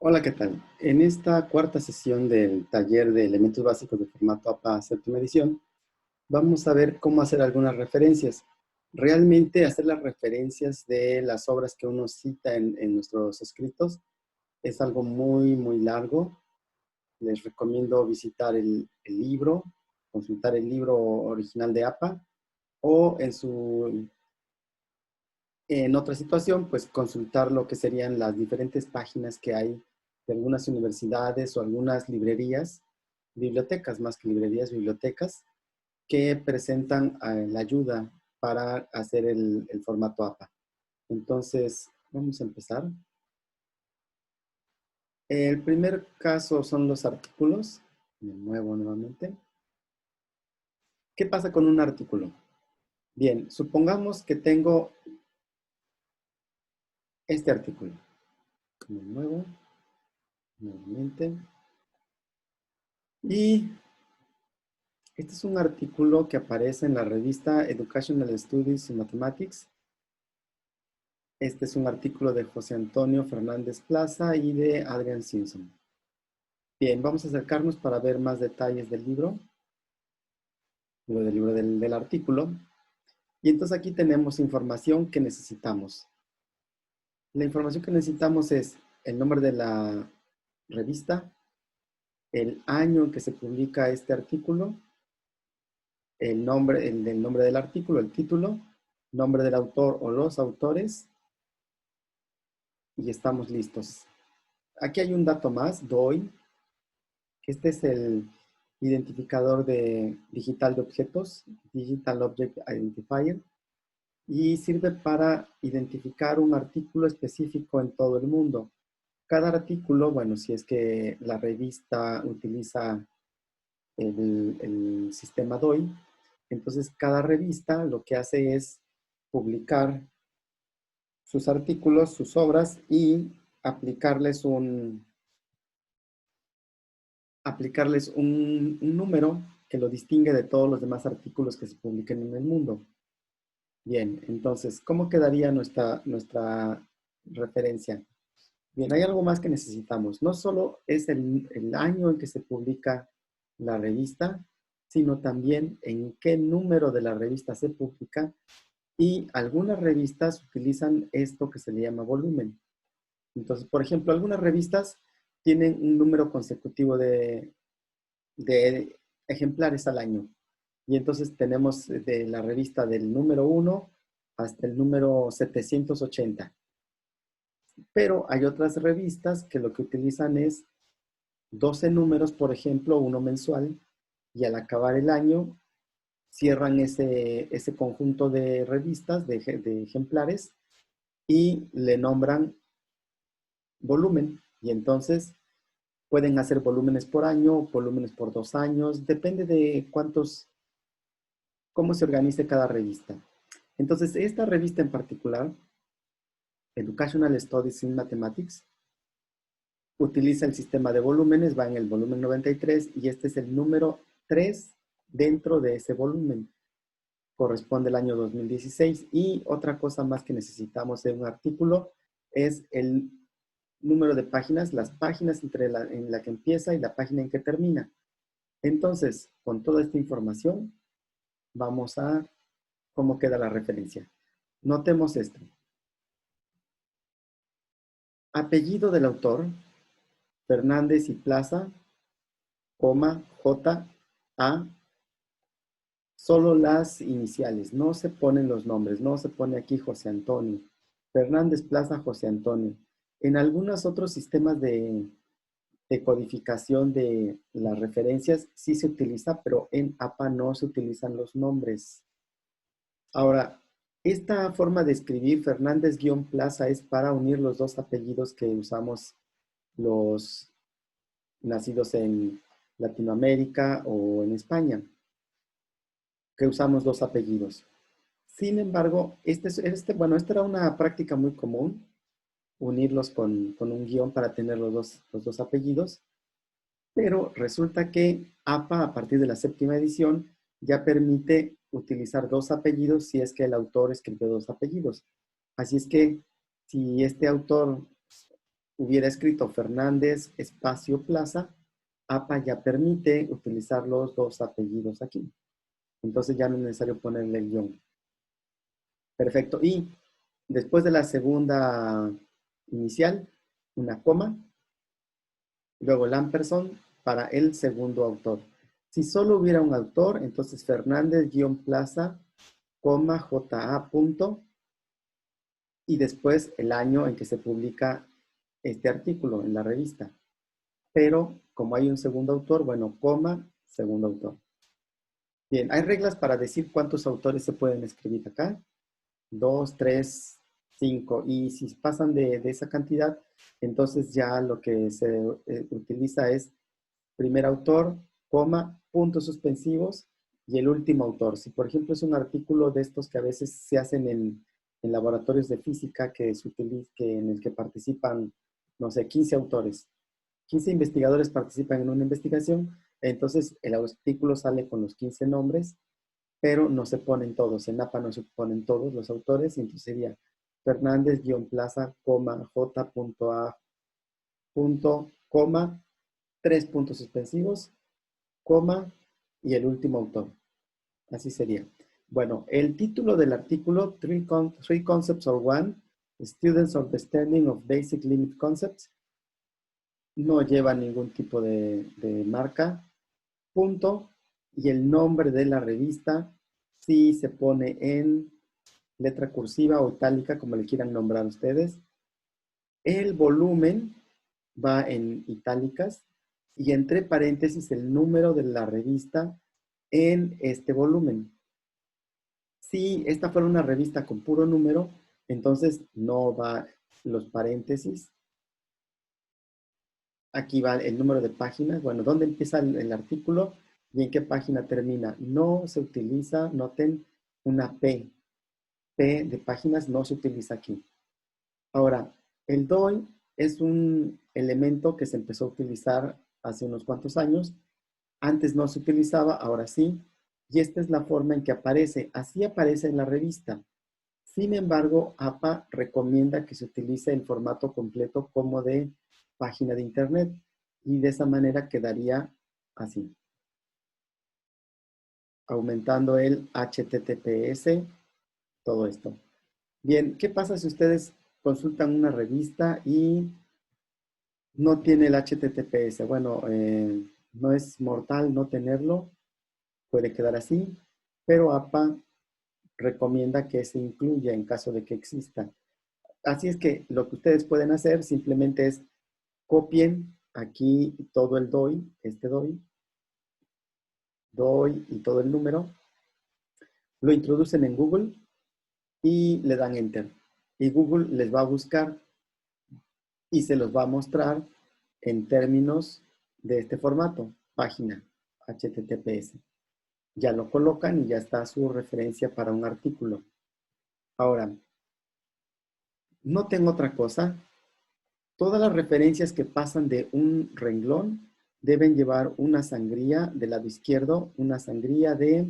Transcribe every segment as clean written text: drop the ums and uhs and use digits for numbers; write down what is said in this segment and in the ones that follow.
Hola, ¿qué tal? En esta cuarta sesión del taller de elementos básicos de formato APA séptima edición, vamos a ver cómo hacer algunas referencias. Realmente hacer las referencias de las obras que uno cita en nuestros escritos es algo muy largo. Les recomiendo visitar el libro, consultar el libro original de APA o en otra situación, pues consultar lo que serían las diferentes páginas que hay de algunas universidades o algunas librerías, bibliotecas más que librerías, bibliotecas, que presentan la ayuda para hacer el formato APA. Entonces, vamos a empezar. El primer caso son los artículos. Me muevo nuevamente. ¿Qué pasa con un artículo? Bien, supongamos que tengo este artículo. Me muevo nuevamente. Y este es un artículo que aparece en la revista Educational Studies in Mathematics. Este es un artículo de José Antonio Fernández Plaza y de Adrian Simpson. Bien, vamos a acercarnos para ver más detalles del libro, del artículo. Y entonces aquí tenemos información que necesitamos. La información que necesitamos es el nombre de la revista, el año en que se publica este artículo, el nombre del artículo, el título, nombre del autor o los autores, y estamos listos. Aquí hay un dato más, DOI. Este es el identificador digital de objetos, Digital Object Identifier, y sirve para identificar un artículo específico en todo el mundo. Cada artículo, bueno, si es que la revista utiliza el sistema DOI, entonces cada revista lo que hace es publicar sus artículos, sus obras y aplicarles un número que lo distingue de todos los demás artículos que se publiquen en el mundo. Bien, entonces, ¿cómo quedaría nuestra referencia? Bien, hay algo más que necesitamos. No solo es el año en que se publica la revista, sino también en qué número de la revista se publica, y algunas revistas utilizan esto que se le llama volumen. Entonces, por ejemplo, algunas revistas tienen un número consecutivo de ejemplares al año. Y entonces tenemos de la revista del número 1 hasta el número 780. Pero hay otras revistas que lo que utilizan es 12 números, por ejemplo, uno mensual, y al acabar el año cierran ese conjunto de revistas, de ejemplares, y le nombran volumen. Y entonces pueden hacer volúmenes por año, volúmenes por 2 años, depende de cómo se organice cada revista. Entonces, esta revista en particular, Educational Studies in Mathematics, utiliza el sistema de volúmenes, va en el volumen 93 y este es el número 3 dentro de ese volumen. Corresponde al año 2016. Y otra cosa más que necesitamos en un artículo es el número de páginas, las páginas en la que empieza y la página en que termina. Entonces, con toda esta información, vamos a cómo queda la referencia. Notemos esto. Apellido del autor, Fernández y Plaza, coma, J, A, solo las iniciales, no se ponen los nombres, no se pone aquí José Antonio. Fernández Plaza, José Antonio. En algunos otros sistemas de codificación de las referencias sí se utiliza, pero en APA no se utilizan los nombres. Ahora, esta forma de escribir Fernández-Plaza es para unir los dos apellidos que usamos los nacidos en Latinoamérica o en España, que usamos dos apellidos. Sin embargo, esta era una práctica muy común, unirlos con un guión para tener los dos apellidos, pero resulta que APA, a partir de la séptima edición, ya permite utilizar dos apellidos si es que el autor escribió dos apellidos. Así es que si este autor hubiera escrito Fernández espacio Plaza, APA ya permite utilizar los dos apellidos aquí. Entonces ya no es necesario ponerle el guión. Perfecto. Y después de la segunda inicial, una coma, luego el ampersand para el segundo autor. Si solo hubiera un autor, entonces Fernández-Plaza, JA punto, y después el año en que se publica este artículo en la revista. Pero como hay un segundo autor, bueno, coma, segundo autor. Bien, hay reglas para decir cuántos autores se pueden escribir acá. 2, 3, 5. Y si pasan de esa cantidad, entonces ya lo que se utiliza es primer autor, coma, puntos suspensivos y el último autor. Si por ejemplo es un artículo de estos que a veces se hacen en laboratorios de física en el que participan, no sé, 15 autores. 15 investigadores participan en una investigación, entonces el artículo sale con los 15 nombres, pero no se ponen todos. En APA no se ponen todos los autores, y entonces sería Fernández-Plaza, J.A. Coma, 3 puntos suspensivos, coma, y el último autor. Así sería. Bueno, el título del artículo, Three Concepts or One, Students Understanding of Basic Limit Concepts, no lleva ningún tipo de marca, punto, y el nombre de la revista sí se pone en letra cursiva o itálica, como le quieran nombrar ustedes. El volumen va en itálicas y entre paréntesis el número de la revista en este volumen. Si esta fuera una revista con puro número, entonces no va los paréntesis. Aquí va el número de páginas. Bueno, ¿dónde empieza el artículo y en qué página termina? No se utiliza, noten, una P. P de páginas no se utiliza aquí. Ahora, el DOI es un elemento que se empezó a utilizar hace unos cuantos años. Antes no se utilizaba, ahora sí. Y esta es la forma en que aparece. Así aparece en la revista. Sin embargo, APA recomienda que se utilice el formato completo como de página de internet. Y de esa manera quedaría así. Aumentando el HTTPS, todo esto. Bien, ¿qué pasa si ustedes consultan una revista y no tiene el HTTPS? Bueno, no es mortal no tenerlo, puede quedar así, pero APA recomienda que se incluya en caso de que exista. Así es que lo que ustedes pueden hacer simplemente es copien aquí todo el DOI, este DOI y todo el número, lo introducen en Google y le dan Enter. Y Google les va a buscar y se los va a mostrar en términos de este formato, página HTTPS. Ya lo colocan y ya está su referencia para un artículo. Ahora, noten otra cosa. Todas las referencias que pasan de un renglón deben llevar una sangría del lado izquierdo, una sangría de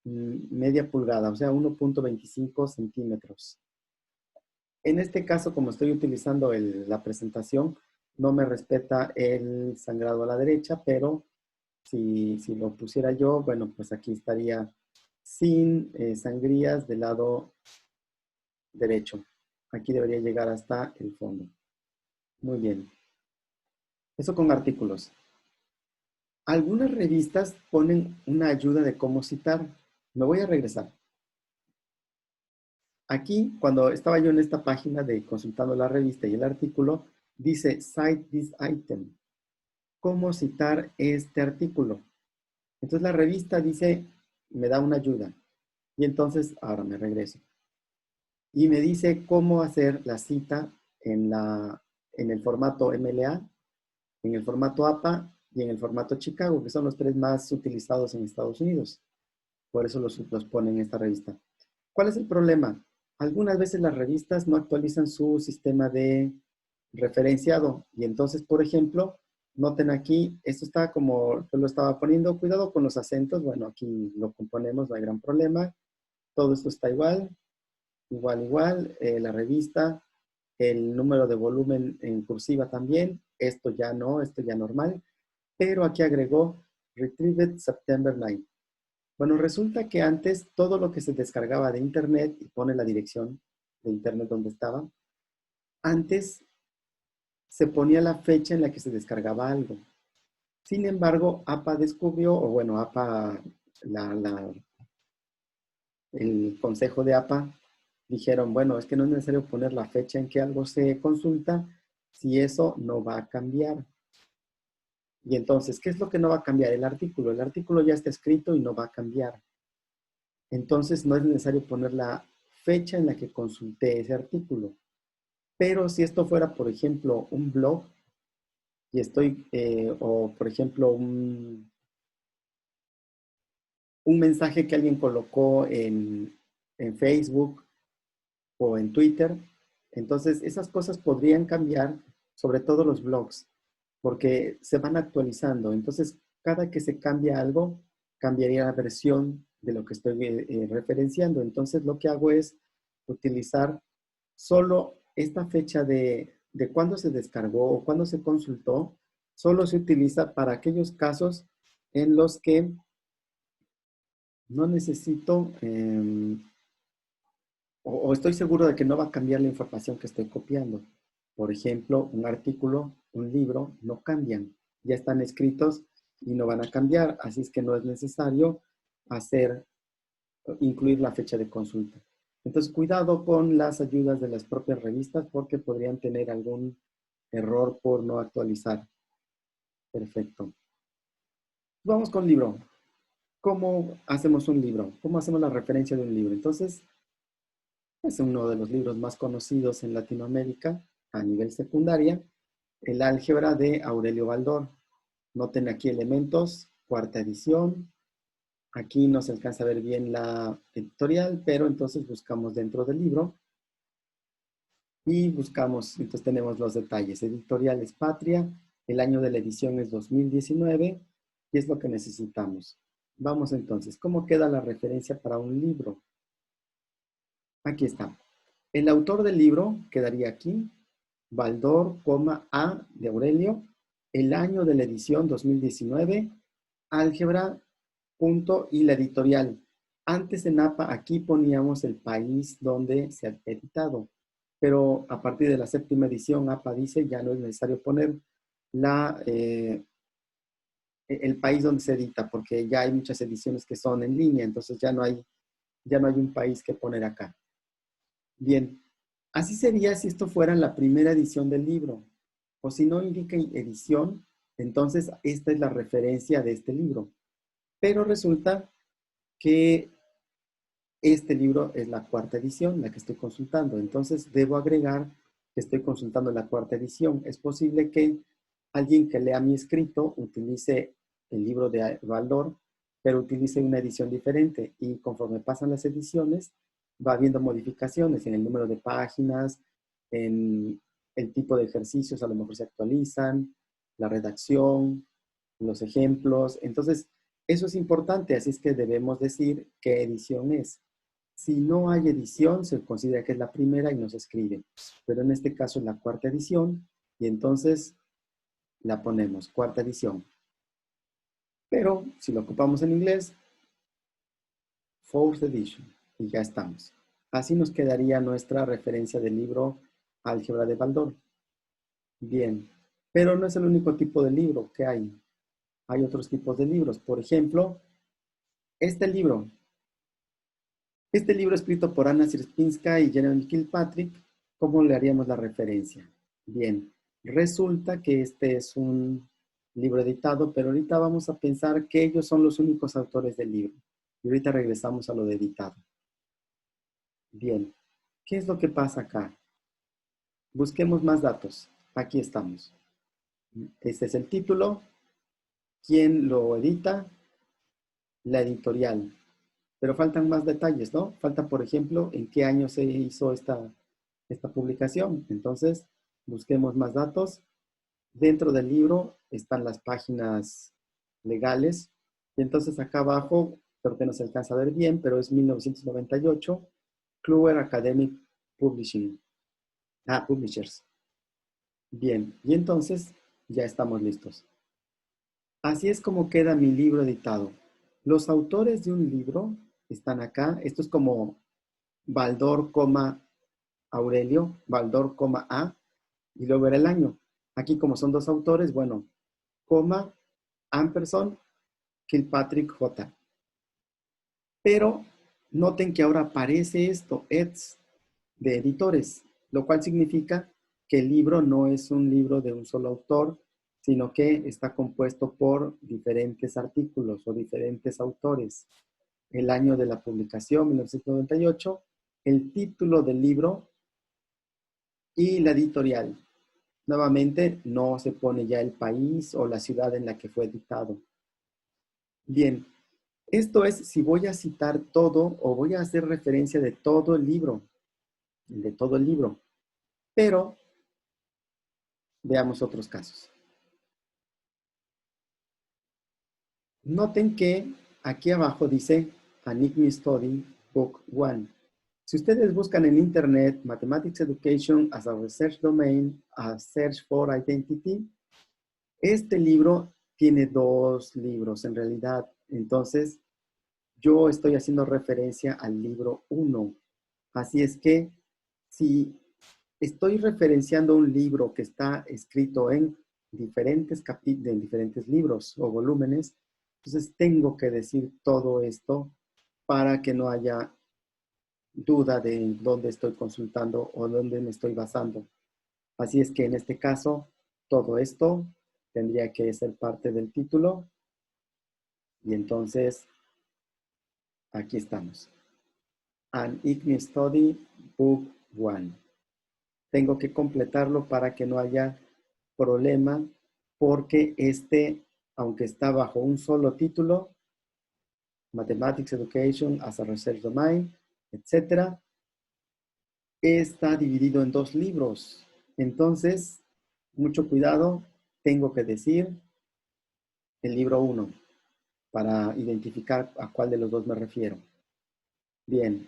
media pulgada, o sea, 1.25 centímetros. En este caso, como estoy utilizando la presentación, no me respeta el sangrado a la derecha, pero si lo pusiera yo, bueno, pues aquí estaría sin sangrías del lado derecho. Aquí debería llegar hasta el fondo. Muy bien. Eso con artículos. Algunas revistas ponen una ayuda de cómo citar. Me voy a regresar. Aquí, cuando estaba yo en esta página de consultando la revista y el artículo, dice Cite this item. ¿Cómo citar este artículo? Entonces la revista dice, me da una ayuda. Y entonces, ahora me regreso. Y me dice cómo hacer la cita en el formato MLA, en el formato APA y en el formato Chicago, que son los tres más utilizados en Estados Unidos. Por eso los ponen en esta revista. ¿Cuál es el problema? Algunas veces las revistas no actualizan su sistema de referenciado. Y entonces, por ejemplo, noten aquí, esto está como yo lo estaba poniendo, cuidado con los acentos. Bueno, aquí lo componemos, no hay gran problema. Todo esto está igual, igual. La revista el número de volumen en cursiva también, esto ya no, esto ya normal, pero aquí agregó Retrieved September 9. Bueno, resulta que antes todo lo que se descargaba de internet, y pone la dirección de internet donde estaba, antes se ponía la fecha en la que se descargaba algo. Sin embargo, APA descubrió, o bueno, APA, el consejo de APA, dijeron, bueno, es que no es necesario poner la fecha en que algo se consulta si eso no va a cambiar. Y entonces, ¿qué es lo que no va a cambiar? El artículo. El artículo ya está escrito y no va a cambiar. Entonces, no es necesario poner la fecha en la que consulté ese artículo. Pero si esto fuera, por ejemplo, un blog, y estoy, o por ejemplo, un mensaje que alguien colocó en Facebook o en Twitter, entonces esas cosas podrían cambiar, sobre todo los blogs, porque se van actualizando. Entonces, cada que se cambia algo, cambiaría la versión de lo que estoy referenciando. Entonces, lo que hago es utilizar solo esta fecha de cuándo se descargó o cuándo se consultó, solo se utiliza para aquellos casos en los que no necesito o estoy seguro de que no va a cambiar la información que estoy copiando. Por ejemplo, un artículo, un libro, no cambian. Ya están escritos y no van a cambiar. Así es que no es necesario incluir la fecha de consulta. Entonces, cuidado con las ayudas de las propias revistas porque podrían tener algún error por no actualizar. Perfecto. Vamos con libro. ¿Cómo hacemos un libro? ¿Cómo hacemos la referencia de un libro? Entonces, es uno de los libros más conocidos en Latinoamérica a nivel secundaria, el álgebra de Aurelio Baldor. Noten aquí elementos, cuarta edición. Aquí no se alcanza a ver bien la editorial, pero entonces buscamos dentro del libro y buscamos, entonces tenemos los detalles. Editorial es Patria, el año de la edición es 2019 y es lo que necesitamos. Vamos entonces, ¿cómo queda la referencia para un libro? Aquí está. El autor del libro quedaría aquí, Baldor, A de Aurelio, el año de la edición 2019, álgebra, punto y la editorial. Antes en APA aquí poníamos el país donde se ha editado, pero a partir de la séptima edición APA dice ya no es necesario poner el país donde se edita, porque ya hay muchas ediciones que son en línea, entonces ya no hay un país que poner acá. Bien, así sería si esto fuera la primera edición del libro. O si no indica edición, entonces esta es la referencia de este libro. Pero resulta que este libro es la cuarta edición, la que estoy consultando. Entonces debo agregar que estoy consultando la cuarta edición. Es posible que alguien que lea mi escrito utilice el libro de Baldor, pero utilice una edición diferente. Y conforme pasan las ediciones, va habiendo modificaciones en el número de páginas, en el tipo de ejercicios, a lo mejor se actualizan, la redacción, los ejemplos. Entonces, eso es importante, así es que debemos decir qué edición es. Si no hay edición, se considera que es la primera y no se escribe. Pero en este caso es la cuarta edición y entonces la ponemos, cuarta edición. Pero si lo ocupamos en inglés, fourth edition, y ya estamos. Así nos quedaría nuestra referencia del libro Álgebra de Baldor. Bien, pero no es el único tipo de libro que hay. Hay otros tipos de libros. Por ejemplo, este libro. Este libro escrito por Anna Sierpinska y Jeremy Kilpatrick, ¿cómo le haríamos la referencia? Bien, resulta que este es un libro editado, pero ahorita vamos a pensar que ellos son los únicos autores del libro. Y ahorita regresamos a lo de editado. Bien, ¿qué es lo que pasa acá? Busquemos más datos. Aquí estamos. Este es el título. ¿Quién lo edita? La editorial. Pero faltan más detalles, ¿no? Falta, por ejemplo, en qué año se hizo esta publicación. Entonces, busquemos más datos. Dentro del libro están las páginas legales. Y entonces acá abajo, creo que no se alcanza a ver bien, pero es 1998, Kluwer Academic Publishing. Ah, publishers. Bien, y entonces ya estamos listos. Así es como queda mi libro editado. Los autores de un libro están acá. Esto es como Baldor, Aurelio, Baldor, A, y luego era el año. Aquí como son dos autores, bueno, coma, ampersand, Kilpatrick J. Pero noten que ahora aparece esto, eds, de editores, lo cual significa que el libro no es un libro de un solo autor, sino que está compuesto por diferentes artículos o diferentes autores. El año de la publicación, 1998, el título del libro y la editorial. Nuevamente, no se pone ya el país o la ciudad en la que fue editado. Bien, esto es si voy a citar todo o voy a hacer referencia de todo el libro, Pero veamos otros casos. Noten que aquí abajo dice An ICME Study Book 1. Si ustedes buscan en Internet Mathematics Education as a Research Domain, a Search for Identity, este libro tiene dos libros en realidad. Entonces, yo estoy haciendo referencia al libro 1. Así es que si estoy referenciando un libro que está escrito en diferentes capítulos, en diferentes libros o volúmenes, entonces tengo que decir todo esto para que no haya duda de dónde estoy consultando o dónde me estoy basando. Así es que en este caso, todo esto tendría que ser parte del título y entonces aquí estamos. An ICME Study Book 1. Tengo que completarlo para que no haya problema porque aunque está bajo un solo título, Mathematics Education as a Research Domain, etc., está dividido en dos libros. Entonces, mucho cuidado, tengo que decir el libro 1 para identificar a cuál de los dos me refiero. Bien,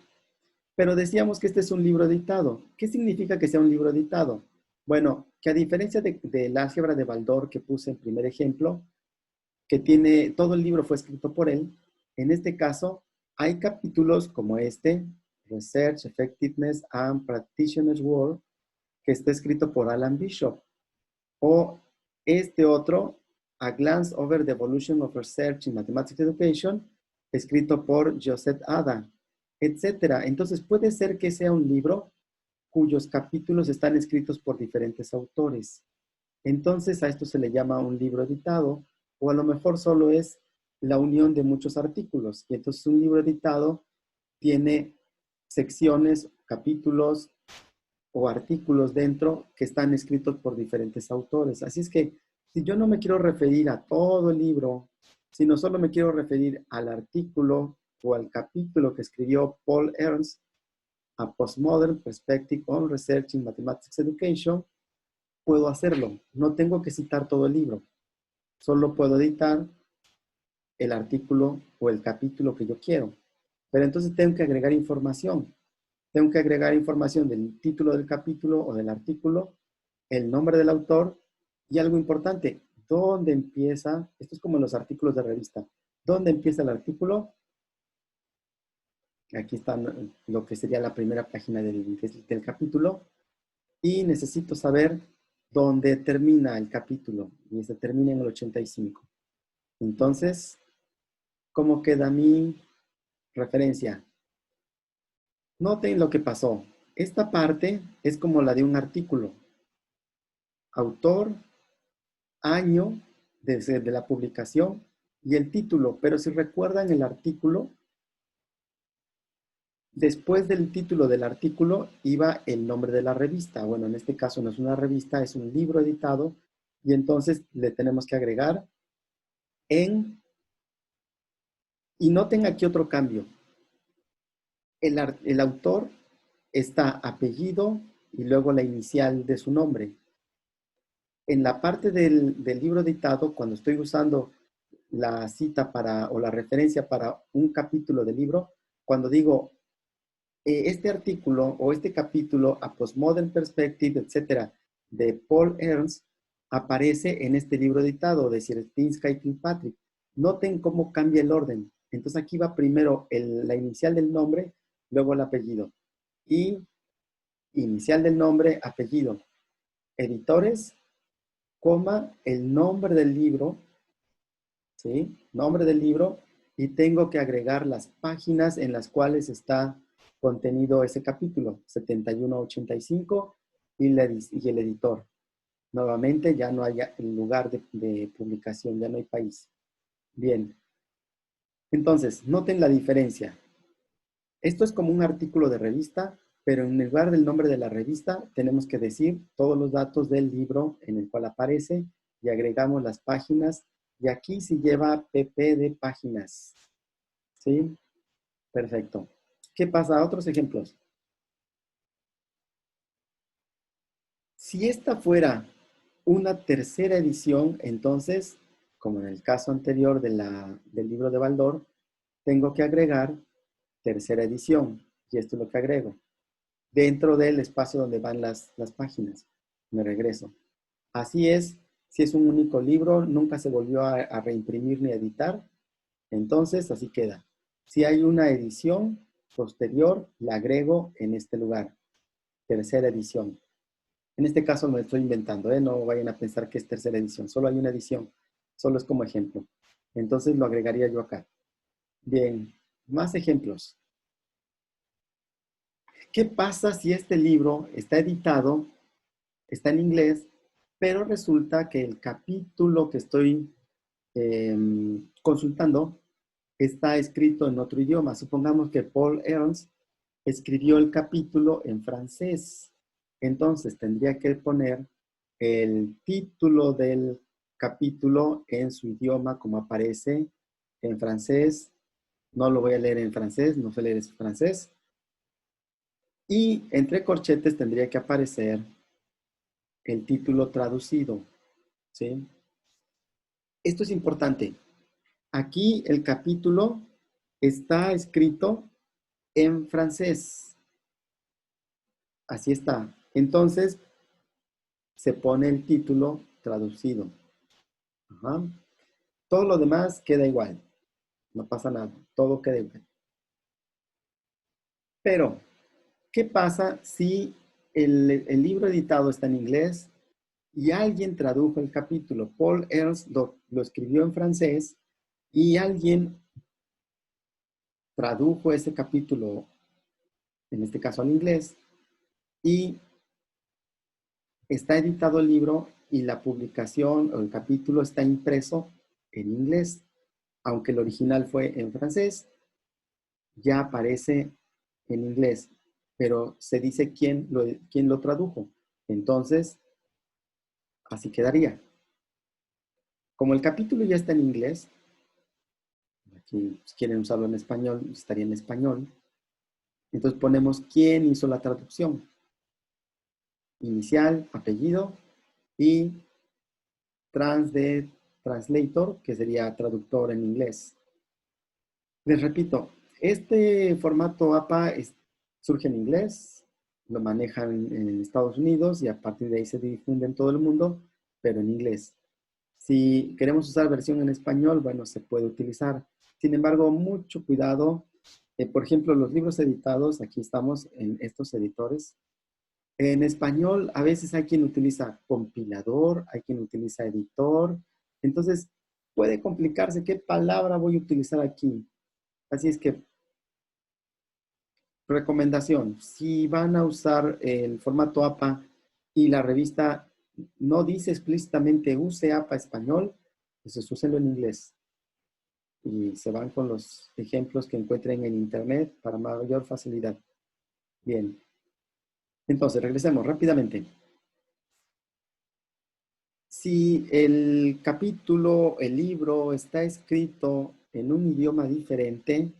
pero decíamos que este es un libro editado. ¿Qué significa que sea un libro editado? Bueno, que a diferencia del álgebra de Baldor que puse en primer ejemplo, que todo el libro fue escrito por él, en este caso hay capítulos como este, Research, Effectiveness and Practitioner's Work, que está escrito por Alan Bishop, o este otro, A Glance Over the Evolution of Research in Mathematics Education, escrito por Joseph Ada, etcétera. Entonces puede ser que sea un libro cuyos capítulos están escritos por diferentes autores. Entonces a esto se le llama un libro editado, o a lo mejor solo es la unión de muchos artículos. Y entonces un libro editado tiene secciones, capítulos o artículos dentro que están escritos por diferentes autores. Así es que si yo no me quiero referir a todo el libro, sino solo me quiero referir al artículo o al capítulo que escribió Paul Ernst, A Postmodern Perspective on Research in Mathematics Education, puedo hacerlo. No tengo que citar todo el libro. Solo puedo editar el artículo o el capítulo que yo quiero. Pero entonces tengo que agregar información. Tengo que agregar información del título del capítulo o del artículo, el nombre del autor y algo importante, ¿dónde empieza? Esto es como los artículos de revista. ¿Dónde empieza el artículo? Aquí está lo que sería la primera página del capítulo. Y necesito saber dónde termina el capítulo. Y este termina en el 85. Entonces, ¿cómo queda mi referencia? Noten lo que pasó. Esta parte es como la de un artículo. Autor, año de la publicación y el título. Pero si recuerdan el artículo, después del título del artículo iba el nombre de la revista. Bueno, en este caso no es una revista, es un libro editado. Y entonces le tenemos que agregar en. Y noten aquí otro cambio. El autor está apellido y luego la inicial de su nombre. En la parte del libro editado, cuando estoy usando la cita o la referencia para un capítulo del libro, cuando digo este artículo o este capítulo, A Postmodern Perspective, etcétera, de Paul Ernst, aparece en este libro editado de Sierpinska y Kilpatrick. Noten cómo cambia el orden. Entonces aquí va primero la inicial del nombre, luego el apellido. Y inicial del nombre, apellido. Editores, coma, el nombre del libro, ¿sí? Nombre del libro, y tengo que agregar las páginas en las cuales está contenido ese capítulo, 71 a 85, y el editor. Nuevamente ya no hay el lugar de publicación, ya no hay país. Bien, entonces, noten la diferencia. Esto es como un artículo de revista, pero en lugar del nombre de la revista, tenemos que decir todos los datos del libro en el cual aparece y agregamos las páginas. Y aquí sí lleva pp de páginas. ¿Sí? Perfecto. ¿Qué pasa? Otros ejemplos. Si esta fuera una tercera edición, entonces, como en el caso anterior del libro de Baldor, tengo que agregar tercera edición. Y esto es lo que agrego. Dentro del espacio donde van las páginas. Me regreso. Así es, si es un único libro, nunca se volvió a reimprimir ni a editar, entonces así queda. Si hay una edición posterior, la agrego en este lugar. Tercera edición. En este caso me estoy inventando, ¿eh? No vayan a pensar que es tercera edición. Solo hay una edición. Solo es como ejemplo. Entonces lo agregaría yo acá. Bien, más ejemplos. ¿Qué pasa si este libro está editado, está en inglés, pero resulta que el capítulo que estoy consultando está escrito en otro idioma? Supongamos que Paul Ernst escribió el capítulo en francés. Entonces tendría que poner el título del capítulo en su idioma como aparece en francés. No lo voy a leer en francés, no sé leer en francés. Y entre corchetes tendría que aparecer el título traducido, ¿sí? Esto es importante. Aquí el capítulo está escrito en francés. Así está. Entonces, se pone el título traducido. Ajá. Todo lo demás queda igual. No pasa nada. Todo queda igual. Pero, ¿qué pasa si el libro editado está en inglés y alguien tradujo el capítulo? Paul Ernst lo escribió en francés y alguien tradujo ese capítulo, en este caso al inglés, y está editado el libro y la publicación o el capítulo está impreso en inglés, aunque el original fue en francés, ya aparece en inglés, pero se dice quién lo tradujo. Entonces, así quedaría. Como el capítulo ya está en inglés, aquí si quieren usarlo en español, estaría en español. Entonces ponemos quién hizo la traducción. Inicial, apellido y translator, que sería traductor en inglés. Les repito, este formato APA surge en inglés, lo manejan en Estados Unidos y a partir de ahí se difunde en todo el mundo, pero en inglés. Si queremos usar versión en español, bueno, se puede utilizar. Sin embargo, mucho cuidado. Por ejemplo, los libros editados, aquí estamos en estos editores. En español, a veces hay quien utiliza compilador, hay quien utiliza editor. Entonces, puede complicarse qué palabra voy a utilizar aquí. Así es que, recomendación, si van a usar el formato APA y la revista no dice explícitamente use APA español, pues úsenlo en inglés. Y se van con los ejemplos que encuentren en internet para mayor facilidad. Bien. Entonces, regresemos rápidamente. Si el capítulo, el libro está escrito en un idioma diferente,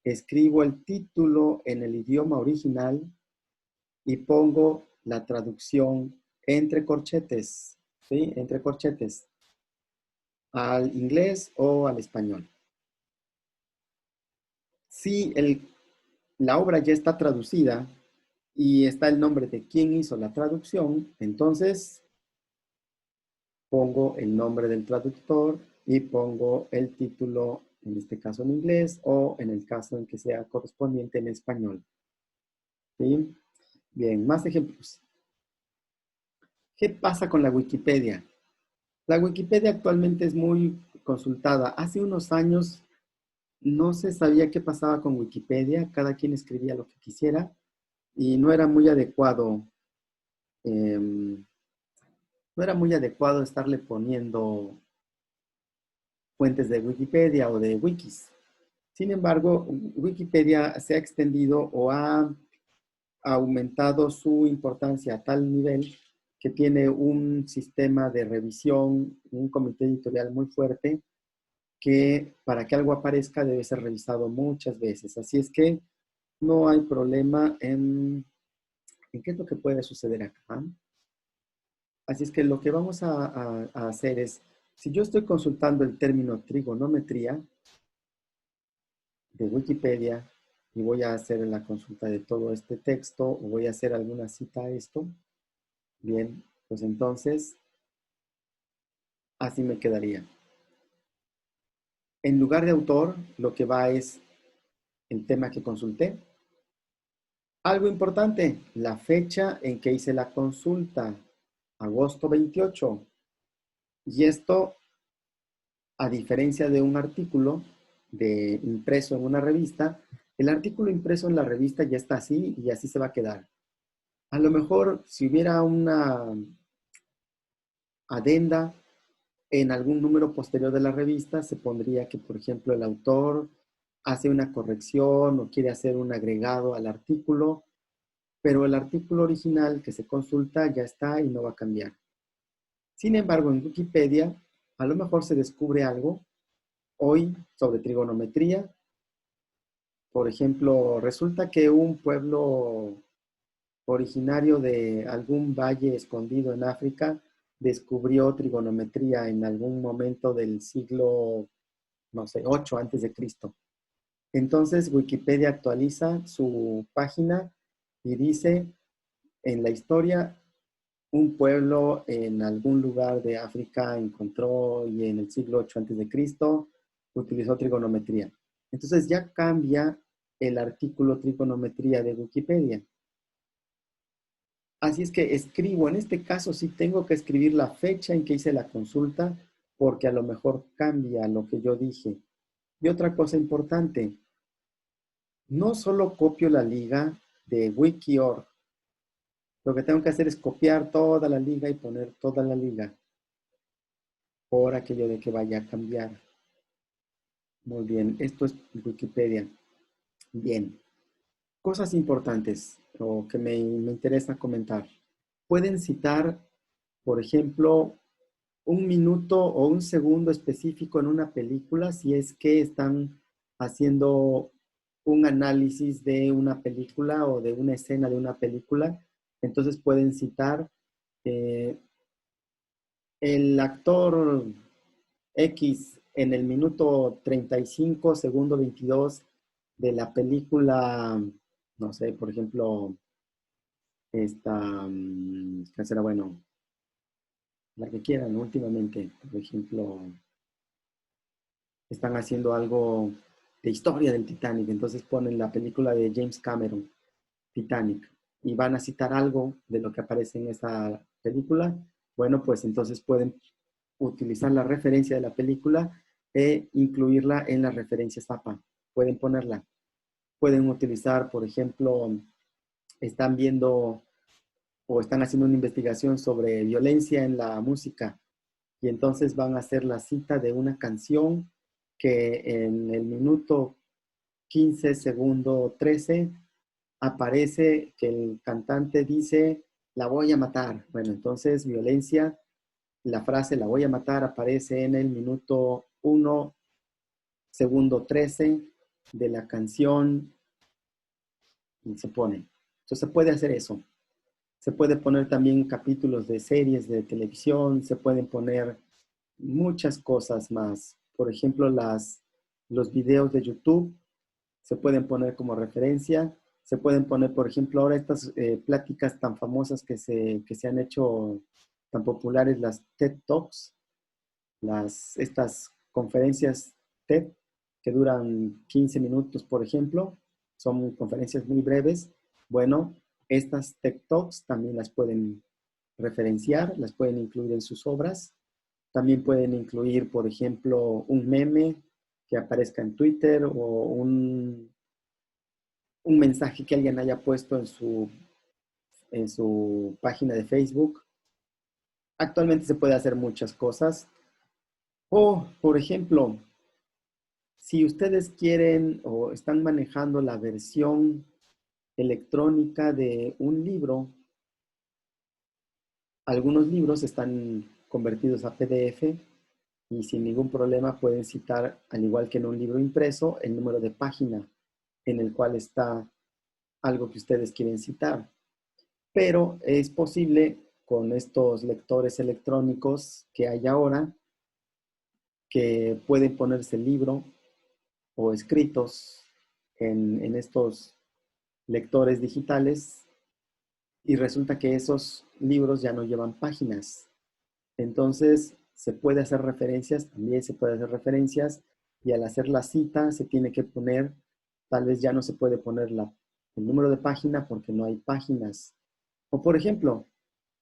escribo el título en el idioma original y pongo la traducción entre corchetes, ¿sí? Entre corchetes, al inglés o al español. Si el la obra ya está traducida y está el nombre de quién hizo la traducción, entonces pongo el nombre del traductor y pongo el título, en este caso en inglés, o en el caso en que sea correspondiente en español. ¿Sí? Bien, más ejemplos. ¿Qué pasa con la Wikipedia? La Wikipedia actualmente es muy consultada. Hace unos años no se sabía qué pasaba con Wikipedia, cada quien escribía lo que quisiera y no era muy adecuado, no era muy adecuado estarle poniendo fuentes de Wikipedia o de wikis. Sin embargo, Wikipedia se ha extendido o ha aumentado su importancia a tal nivel que tiene un sistema de revisión, un comité editorial muy fuerte, que para que algo aparezca debe ser revisado muchas veces. Así es que no hay problema en qué es lo que puede suceder acá. Así es que lo que vamos a hacer es, si yo estoy consultando el término trigonometría de Wikipedia y voy a hacer la consulta de todo este texto o voy a hacer alguna cita a esto, bien, pues entonces así me quedaría. En lugar de autor, lo que va es el tema que consulté. Algo importante, la fecha en que hice la consulta, agosto 28. Y esto, a diferencia de un artículo de impreso en una revista, el artículo impreso en la revista ya está así y así se va a quedar. A lo mejor si hubiera una adenda en algún número posterior de la revista, se pondría que, por ejemplo, el autor hace una corrección o quiere hacer un agregado al artículo, pero el artículo original que se consulta ya está y no va a cambiar. Sin embargo, en Wikipedia, a lo mejor se descubre algo hoy sobre trigonometría. Por ejemplo, resulta que un pueblo originario de algún valle escondido en África descubrió trigonometría en algún momento del siglo, no sé, 8 antes de Cristo. Entonces, Wikipedia actualiza su página y dice, en la historia, un pueblo en algún lugar de África encontró y en el siglo 8 antes de Cristo utilizó trigonometría. Entonces ya cambia el artículo trigonometría de Wikipedia. Así es que escribo, en este caso sí tengo que escribir la fecha en que hice la consulta porque a lo mejor cambia lo que yo dije. Y otra cosa importante, no solo copio la liga de Wiki.org, lo que tengo que hacer es copiar toda la liga y poner toda la liga por aquello de que vaya a cambiar. Muy bien, esto es Wikipedia. Bien, cosas importantes o que me interesa comentar. Pueden citar, por ejemplo, un minuto o un segundo específico en una película si es que están haciendo un análisis de una película o de una escena de una película. Entonces pueden citar eh, el actor X en el minuto 35, segundo 22 de la película, no sé, por ejemplo, esta, ¿qué será bueno? La que quieran, últimamente, por ejemplo, están haciendo algo de historia del Titanic, entonces ponen la película de James Cameron, Titanic, y van a citar algo de lo que aparece en esa película. Bueno, pues entonces pueden utilizar la referencia de la película e incluirla en las referencias APA. Pueden ponerla. Pueden utilizar, por ejemplo, están viendo o están haciendo una investigación sobre violencia en la música y entonces van a hacer la cita de una canción que en el minuto 15, segundo 13, aparece que el cantante dice, la voy a matar. Bueno, entonces violencia, la frase la voy a matar aparece en el minuto 1, segundo 13 de la canción y se pone. Entonces se puede hacer eso. Se puede poner también capítulos de series de televisión, se pueden poner muchas cosas más. Por ejemplo, los videos de YouTube se pueden poner como referencia, se pueden poner, por ejemplo, ahora estas pláticas tan famosas que se han hecho tan populares, las TED Talks, estas conferencias TED que duran 15 minutos, por ejemplo, son conferencias muy breves. Bueno, estas TED Talks también las pueden referenciar, las pueden incluir en sus obras. También pueden incluir, por ejemplo, un meme que aparezca en Twitter o un mensaje que alguien haya puesto en su página de Facebook. Actualmente se puede hacer muchas cosas. O, por ejemplo, si ustedes quieren o están manejando la versión electrónica de un libro, algunos libros están convertidos a PDF y sin ningún problema pueden citar, al igual que en un libro impreso, el número de página en el cual está algo que ustedes quieren citar. Pero es posible con estos lectores electrónicos que hay ahora que pueden ponerse el libro o escritos en estos lectores digitales y resulta que esos libros ya no llevan páginas. Entonces, se puede hacer referencias, también se puede hacer referencias y al hacer la cita se tiene que poner, tal vez ya no se puede poner el número de página porque no hay páginas. O por ejemplo,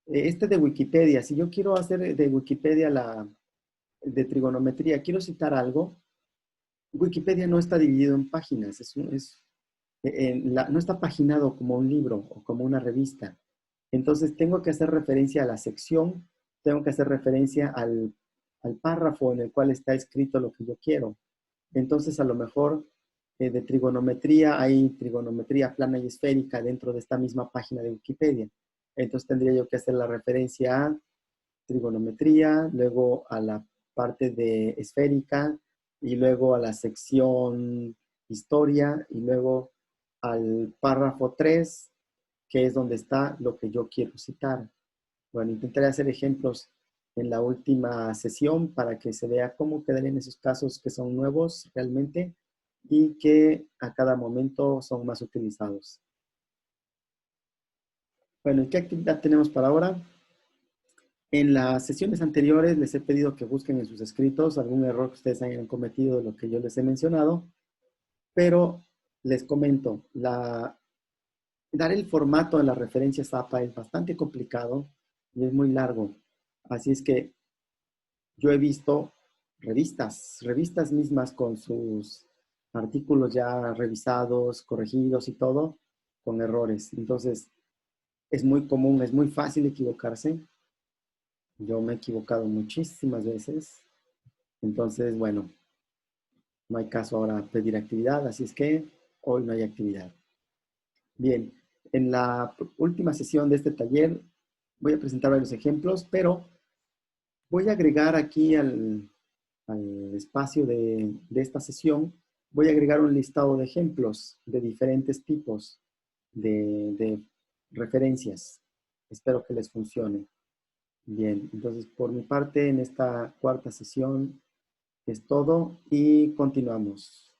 este de Wikipedia, si yo quiero hacer de Wikipedia de trigonometría, quiero citar algo, Wikipedia no está dividido en páginas, no está paginado como un libro o como una revista. Entonces tengo que hacer referencia a la sección, tengo que hacer referencia al párrafo en el cual está escrito lo que yo quiero. Entonces a lo mejor de trigonometría hay trigonometría plana y esférica dentro de esta misma página de Wikipedia. Entonces tendría yo que hacer la referencia a trigonometría, luego a la parte de esférica y luego a la sección historia y luego al párrafo 3 que es donde está lo que yo quiero citar. Bueno, intentaré hacer ejemplos en la última sesión para que se vea cómo quedarían esos casos que son nuevos realmente y que a cada momento son más utilizados. Bueno, ¿qué actividad tenemos para ahora? En las sesiones anteriores les he pedido que busquen en sus escritos algún error que ustedes hayan cometido de lo que yo les he mencionado, pero les comento, dar el formato de las referencias APA es bastante complicado y es muy largo. Así es que yo he visto revistas mismas con sus artículos ya revisados, corregidos y todo, con errores. Entonces, es muy común, es muy fácil equivocarse. Yo me he equivocado muchísimas veces. Entonces, bueno, no hay caso ahora pedir actividad, así es que hoy no hay actividad. Bien, en la última sesión de este taller voy a presentar varios ejemplos, pero voy a agregar aquí al espacio de esta sesión, voy a agregar un listado de ejemplos de diferentes tipos de referencias. Espero que les funcione. Bien, entonces por mi parte en esta cuarta sesión es todo y continuamos.